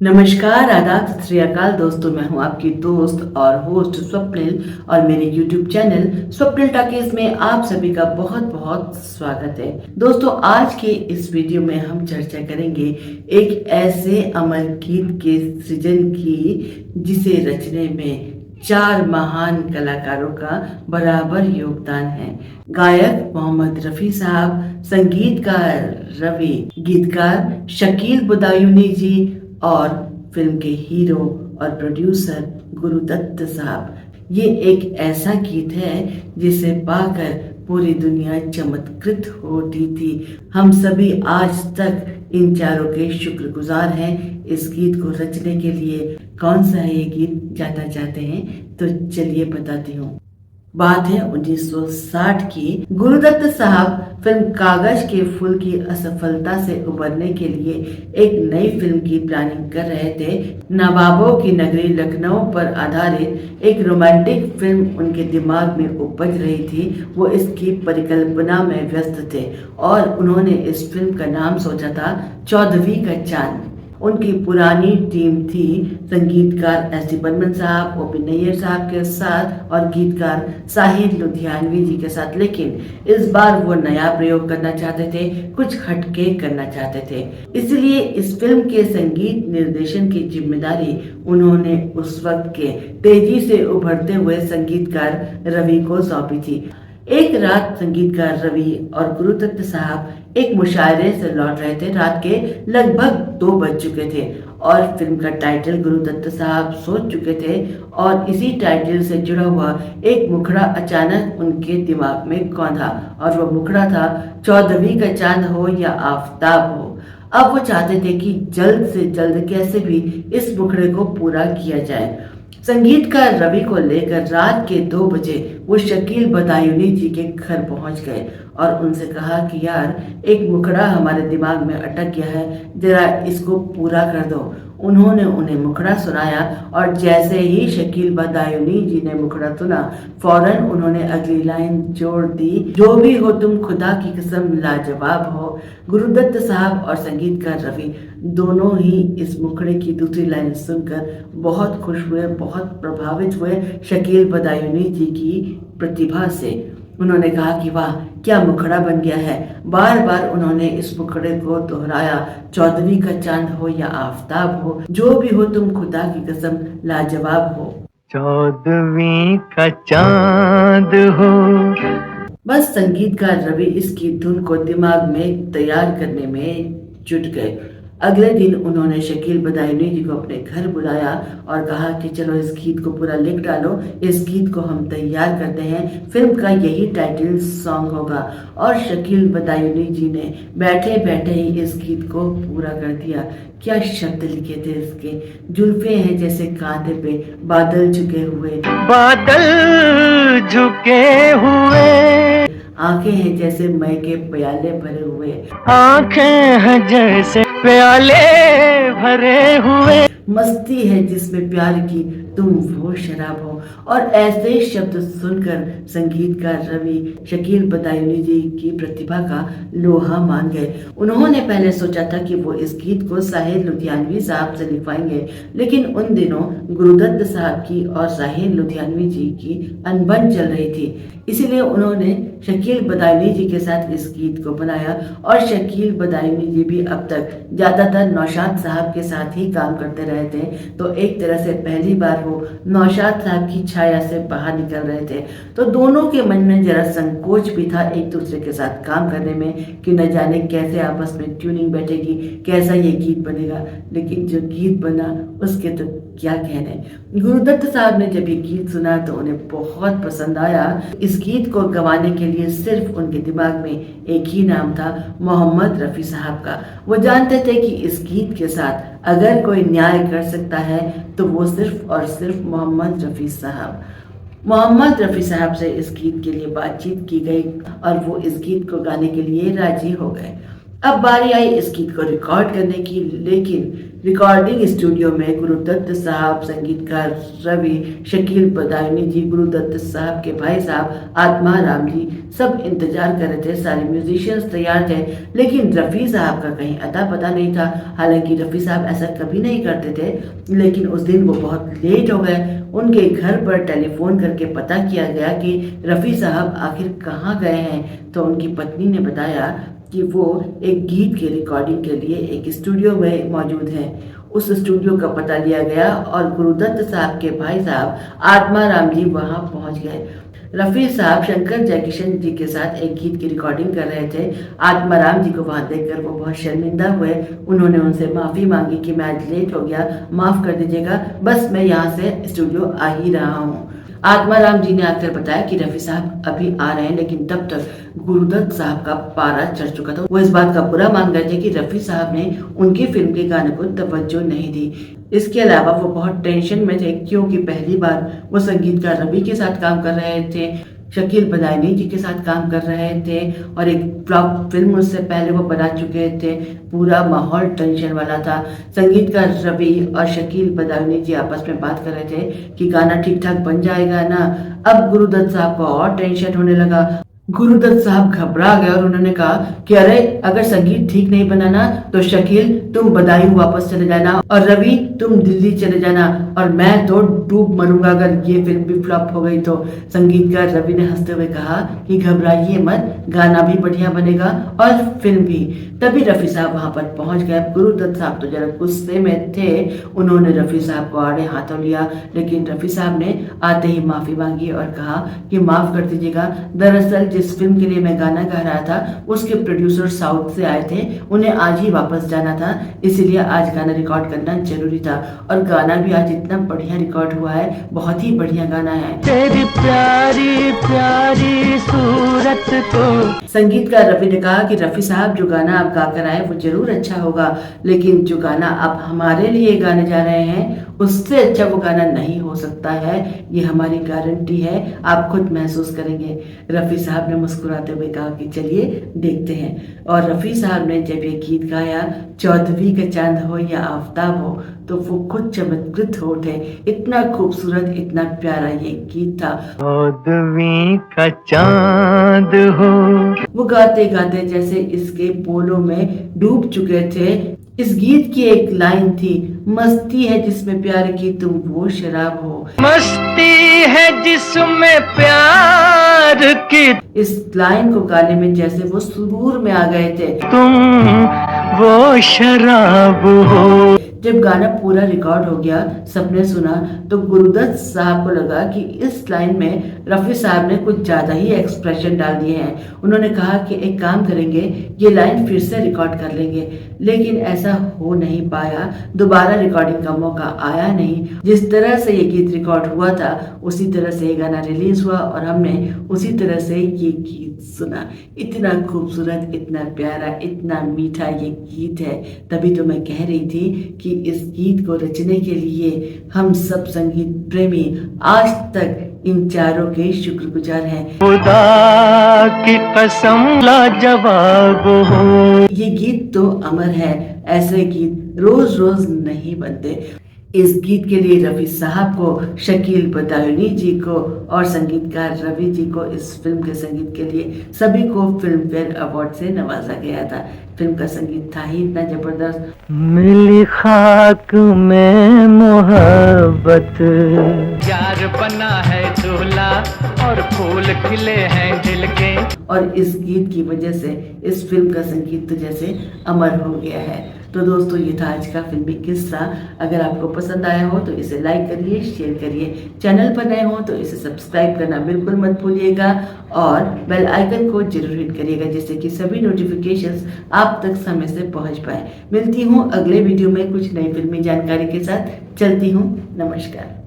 नमस्कार, आदाब, सत श्री अकाल दोस्तों। मैं हूं आपकी दोस्त और होस्ट स्वप्निल और मेरे यूट्यूब चैनल स्वप्निल टॉकीज में आप सभी का बहुत बहुत स्वागत है। दोस्तों, आज के इस वीडियो में हम चर्चा करेंगे एक ऐसे अमर गीत के सृजन की जिसे रचने में 4 महान कलाकारों का बराबर योगदान है। गायक मोहम्मद रफ़ी साहब, संगीतकार रवि, गीतकार शकील बदायूनी जी और फिल्म के हीरो और प्रोड्यूसर गुरुदत्त साहब। ये एक ऐसा गीत है जिसे पाकर पूरी दुनिया चमत्कृत होती थी। हम सभी आज तक इन चारों के शुक्रगुजार हैं। इस गीत को रचने के लिए कौन सा है ये गीत जानना चाहते हैं तो चलिए बताती हूँ। बात है 1960 की। गुरुदत्त साहब फिल्म कागज के फूल की असफलता से उबरने के लिए एक नई फिल्म की प्लानिंग कर रहे थे। नवाबों की नगरी लखनऊ पर आधारित एक रोमांटिक फिल्म उनके दिमाग में उपज रही थी। वो इसकी परिकल्पना में व्यस्त थे और उन्होंने इस फिल्म का नाम सोचा था 14वीं का चांद। उनकी पुरानी टीम थी संगीतकार एस डी बर्मन साहब, ओ पी नैयर साहब के साथ और गीतकार साहिर लुधियानवी जी के साथ। लेकिन इस बार वो नया प्रयोग करना चाहते थे, कुछ हटके करना चाहते थे। इसलिए इस फिल्म के संगीत निर्देशन की जिम्मेदारी उन्होंने उस वक्त के तेजी से उभरते हुए संगीतकार रवि को सौंपी थी। एक रात संगीतकार रवि और गुरुदत्त साहब एक मुशायरे से लौट रहे थे। रात के लगभग 2 बज चुके थे और फिल्म का टाइटल गुरुदत्त साहब सोच चुके थे और इसी टाइटल से जुड़ा हुआ एक मुखड़ा अचानक उनके दिमाग में कौंधा और वह मुखड़ा था 14वीं का चांद हो या आफताब हो। अब वो चाहते थे कि जल्द से जल्द कैसे भी इस मुखड़े को पूरा किया जाए। संगीतकार रवि को लेकर रात के 2 बजे वो शकील बदायूनी जी के घर पहुंच गए और उनसे कहा कि यार, एक मुखड़ा हमारे दिमाग में अटक गया है, जरा इसको पूरा कर दो। उन्होंने उन्हें मुखड़ा सुनाया और जैसे ही शकील बदायूनी जी ने मुखड़ा सुना, फौरन उन्होंने अगली लाइन जोड़ दी, जो भी हो तुम खुदा की कसम लाजवाब हो। गुरुदत्त साहब और संगीतकार रवि दोनों ही इस मुखड़े की दूसरी लाइन सुनकर बहुत खुश हुए, बहुत प्रभावित हुए शकील बदायूनी जी की प्रतिभा से। उन्होंने कहा कि वाह, क्या मुखड़ा बन गया है। बार बार उन्होंने इस मुखड़े को दोहराया, 14वीं का चांद हो या आफताब हो, जो भी हो तुम खुदा की कसम लाजवाब हो। 14वीं का चांद हो। बस संगीतकार रवि इसकी धुन को दिमाग में तैयार करने में जुट गए। अगले दिन उन्होंने शकील बदायूनी जी को अपने घर बुलाया और कहा कि चलो इस गीत को पूरा लिख डालो, इस गीत को हम तैयार करते हैं, फिल्म का यही टाइटल सॉन्ग होगा। और शकील बदायूनी जी ने बैठे बैठे ही इस गीत को पूरा कर दिया। क्या शब्द लिखे थे इसके। जुल्फे हैं जैसे कांधे पे बादल झुके हुए, बादल झुके हुए, आंखें हैं जैसे मई के प्याले भरे हुए, आंखें हैं जैसे प्याले भरे हुए, मस्ती है जिसमें प्यार की तुम वो शराब हो। और ऐसे शब्द सुनकर संगीतकार रवि शकील बदायूनी जी की प्रतिभा का लोहा मान गए। उन्होंने पहले सोचा था कि वो इस गीत को साहिर लुधियानवी साहब से लिखवाएंगे, लेकिन उन दिनों गुरुदत्त साहब की और साहिर लुधियानवी जी की अनबन चल रही थी। इसीलिए उन्होंने शकील बदायूनी जी के साथ इस गीत को बनाया। और शकील बदायूनी जी भी अब तक ज़्यादातर नौशाद साहब के साथ ही काम करते रहे थे, तो एक तरह से पहली बार वो नौशाद साहब की छाया से बाहर निकल रहे थे। तो दोनों के मन में जरा संकोच भी था एक दूसरे के साथ काम करने में कि न जाने कैसे आपस में ट्यूनिंग बैठेगी, कैसा ये गीत बनेगा। लेकिन जो गीत बना उसके तो क्या कहने। गुरुदत्त साहब ने जब ये गीत सुना तो उन्हें बहुत पसंद आया। इस गीत को गवाने के लिए सिर्फ उनके दिमाग में एक ही नाम था, मोहम्मद रफ़ी साहब का। वो जानते थे कि इस गीत के साथ अगर कोई न्याय कर सकता है तो वो सिर्फ और सिर्फ मोहम्मद रफ़ी साहब। मोहम्मद रफ़ी साहब से इस गीत के लिए बातचीत की गई और वो इस गीत को गाने के लिए राजी हो गए। अब बारी आई इस गीत को रिकॉर्ड करने की, लेकिन रिकॉर्डिंग स्टूडियो में गुरुदत्त साहब, संगीतकार रवि, शकील बदायूनी जी, गुरुदत्त साहब के भाई साहब आत्मा राम जी सब इंतजार कर रहे थे। सारे म्यूजिशियंस तैयार थे, लेकिन रफ़ी साहब का कहीं अता पता नहीं था। हालांकि रफ़ी साहब ऐसा कभी नहीं करते थे, लेकिन उस दिन वो बहुत लेट हो गए। उनके घर पर टेलीफोन करके पता किया गया कि रफ़ी साहब आखिर कहाँ गए हैं। तो उनकी पत्नी ने बताया कि वो एक गीत के रिकॉर्डिंग के लिए एक स्टूडियो में मौजूद हैं। उस स्टूडियो का पता लिया गया और गुरुदत्त साहब के भाई साहब आत्मा राम जी वहाँ पहुँच गए। रफ़ी साहब शंकर जयकिशन जी के साथ एक गीत की रिकॉर्डिंग कर रहे थे। आत्मा राम जी को वहाँ देखकर वो बहुत शर्मिंदा हुए। उन्होंने उनसे माफ़ी मांगी कि मैं आज लेट हो गया, माफ़ कर दीजिएगा, बस मैं यहाँ से स्टूडियो आ ही रहा हूँ। आत्मा राम जी ने आकर बताया कि रफ़ी साहब अभी आ रहे हैं, लेकिन तब तक गुरुदत्त साहब का पारा चढ़ चुका था। वो इस बात का बुरा मान गए थे कि रफ़ी साहब ने उनकी फिल्म के गाने को तवज्जो नहीं दी। इसके अलावा वो बहुत टेंशन में थे, क्योंकि पहली बार वो संगीतकार रवि के साथ काम कर रहे थे, शकील बदायूनी जी के साथ काम कर रहे थे और एक फ्लॉप फिल्म उससे पहले वो बना चुके थे। पूरा माहौल टेंशन वाला था। संगीतकार रवि और शकील बदायूनी जी आपस में बात कर रहे थे कि गाना ठीक ठाक बन जाएगा ना। अब गुरुदत्त साहब को और टेंशन होने लगा। गुरुदत्त साहब घबरा गए और उन्होंने कहा कि अरे अगर संगीत ठीक नहीं बनाना तो शकील तुम बदायूं वापस चले जाना और रवि तुम दिल्ली चले जाना, और मैं तो डूब मरूंगा अगर ये फिल्म भी फ्लॉप हो गई तो। संगीतकार रवि ने हंसते हुए कहा कि घबराइए मत, गाना भी बढ़िया बनेगा और फिल्म भी। तभी रफ़ी साहब वहां पर पहुंच गए। गुरुदत्त साहब तो जरा गुस्से में थे। उन्होंने रफ़ी साहब को आड़े हाथों लिया, लेकिन रफ़ी साहब ने आते ही माफ़ी मांगी और कहा कि माफ़ कर दीजिएगा, दरअसल जिस फिल्म के लिए मैं गाना गा रहा था उसके प्रोड्यूसर साउथ से आए थे, उन्हें आज ही वापस जाना था, इसीलिए आज गाना रिकॉर्ड करना जरूरी था। और गाना भी आज इतना बढ़िया रिकॉर्ड हुआ है, बहुत ही बढ़िया गाना है। तेरी प्यारी प्यारी सूरत को। संगीतकार रवि ने कहा कि रफ़ी साहब जो गाना आप गा कर आए वो जरूर अच्छा होगा, लेकिन जो गाना आप हमारे लिए गाने जा रहे हैं उससे अच्छा वो गाना नहीं हो सकता है, ये हमारी गारंटी है, आप खुद महसूस करेंगे। रफ़ी साहब ने मुस्कुराते हुए कहा कि चलिए देखते हैं। और रफ़ी साहब ने जब ये गीत गाया, चौदहवीं का चांद हो या आफताब हो, तो वो खुद चमत्कृत हो उठे। इतना खूबसूरत, इतना प्यारा ये गीत था। चौदहवीं का चांद हो। वो गाते गाते जैसे इसके बोलों में डूब चुके थे। इस गीत की एक लाइन थी, मस्ती है जिसमें प्यार की तुम वो शराब हो। मस्ती है जिसमें प्यार की। इस लाइन को गाने में जैसे वो सुरूर में आ गए थे। तुम वो शराब हो। जब गाना पूरा रिकॉर्ड हो गया, सबने सुना, तो गुरुदत्त साहब को लगा कि इस लाइन में रफ़ी साहब ने कुछ ज़्यादा ही एक्सप्रेशन डाल दिए हैं। उन्होंने कहा कि एक काम करेंगे, ये लाइन फिर से रिकॉर्ड कर लेंगे, लेकिन ऐसा हो नहीं पाया। दोबारा रिकॉर्डिंग का मौका आया नहीं। जिस तरह से ये गीत रिकॉर्ड हुआ था उसी तरह से ये गाना रिलीज हुआ और हमने उसी तरह से ये गीत सुना। इतना खूबसूरत, इतना प्यारा, इतना मीठा ये गीत है। तभी तो मैं कह रही थी कि इस गीत को रचने के लिए हम सब संगीत प्रेमी आज तक इन चारों के शुक्रगुजार हैं। खुदा की कसम लाजवाब हो। ये गीत तो अमर है, ऐसे गीत रोज रोज नहीं बनते। इस गीत के लिए रफ़ी साहब को, शकील बदायूनी जी को और संगीतकार रवि जी को इस फिल्म के संगीत के लिए सभी को फिल्म फेयर अवार्ड से नवाजा गया था। फिल्म का संगीत था ही इतना जबरदस्त। मिली खाक में मोहब्बत, प्यार बना है दूल्हा और फूल खिले हैं दिल के। और इस गीत की वजह से इस फिल्म का संगीत तो जैसे अमर हो गया है। तो दोस्तों, ये था आज का फिल्मी किस्सा। अगर आपको पसंद आया हो तो इसे लाइक करिए, शेयर करिए। चैनल पर नए हो तो इसे सब्सक्राइब करना बिल्कुल मत भूलिएगा और बेल आइकन को जरूर हिट करिएगा, जिससे कि सभी नोटिफिकेशंस आप तक समय से पहुंच पाए। मिलती हूँ अगले वीडियो में कुछ नई फिल्मी जानकारी के साथ। चलती हूँ, नमस्कार।